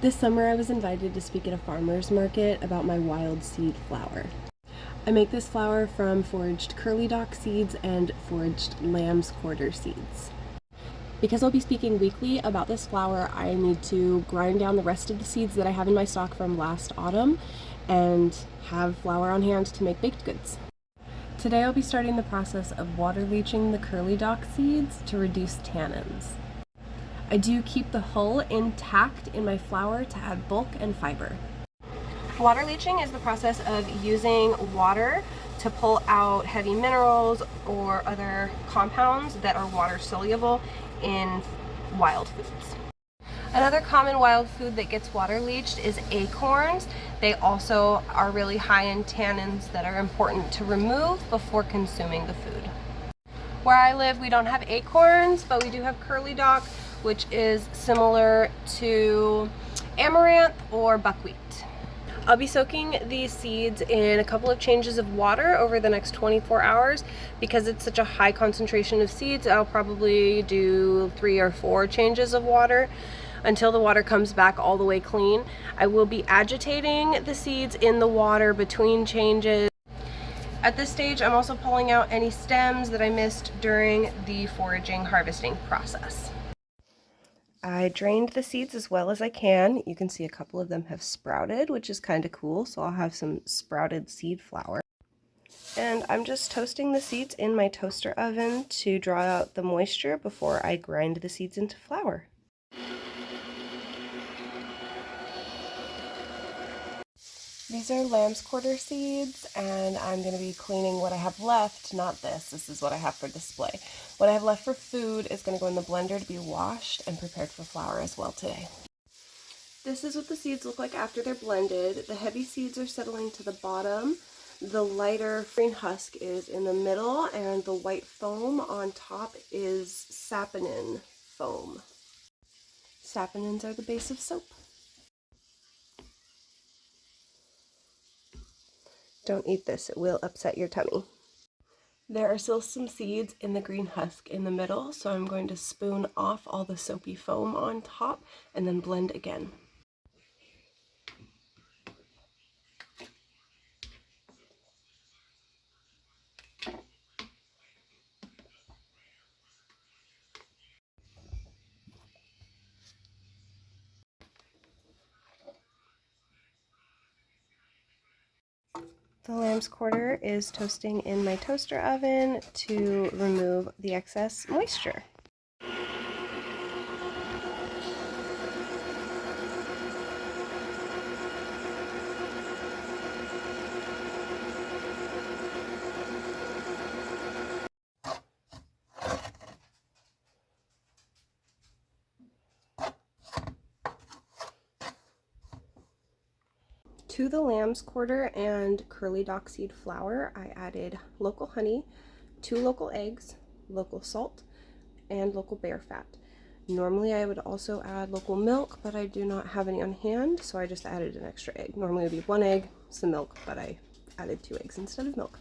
This summer I was invited to speak at a farmer's market about my wild seed flour. I make this flour from foraged curly dock seeds and foraged Lambsquarter seeds. Because I'll be speaking weekly about this flour, I need to grind down the rest of the seeds that I have in my stock from last autumn and have flour on hand to make baked goods. Today I'll be starting the process of water leaching the curly dock seeds to reduce tannins. I do keep the hull intact in my flour to add bulk and fiber. Water leaching is the process of using water to pull out heavy minerals or other compounds that are water soluble in wild foods. Another common wild food that gets water leached is acorns. They also are really high in tannins that are important to remove before consuming the food. Where I live, we don't have acorns, but we do have curly dock, which is similar to amaranth or buckwheat. I'll be soaking these seeds in a couple of changes of water over the next 24 hours. Because it's such a high concentration of seeds, I'll probably do 3 or 4 changes of water until the water comes back all the way clean. I will be agitating the seeds in the water between changes. At this stage, I'm also pulling out any stems that I missed during the foraging harvesting process. I drained the seeds as well as I can. You can see a couple of them have sprouted, which is kind of cool, so I'll have some sprouted seed flour. And I'm just toasting the seeds in my toaster oven to draw out the moisture before I grind the seeds into flour. These are Lambsquarter seeds, and I'm going to be cleaning what I have left, not this. This is what I have for display. What I have left for food is going to go in the blender to be washed and prepared for flour as well today. This is what the seeds look like after they're blended. The heavy seeds are settling to the bottom. The lighter green husk is in the middle, and the white foam on top is saponin foam. Saponins are the base of soap. Don't eat this, it will upset your tummy. There are still some seeds in the green husk in the middle, so I'm going to spoon off all the soapy foam on top and then blend again. The Lambsquarter is toasting in my toaster oven to remove the excess moisture. To the Lambsquarter and curly dock seed flour, I added local honey, 2 local eggs, local salt, and local bear fat. Normally I would also add local milk, but I do not have any on hand, so I just added an extra egg. Normally it would be 1 egg, some milk, but I added 2 eggs instead of milk.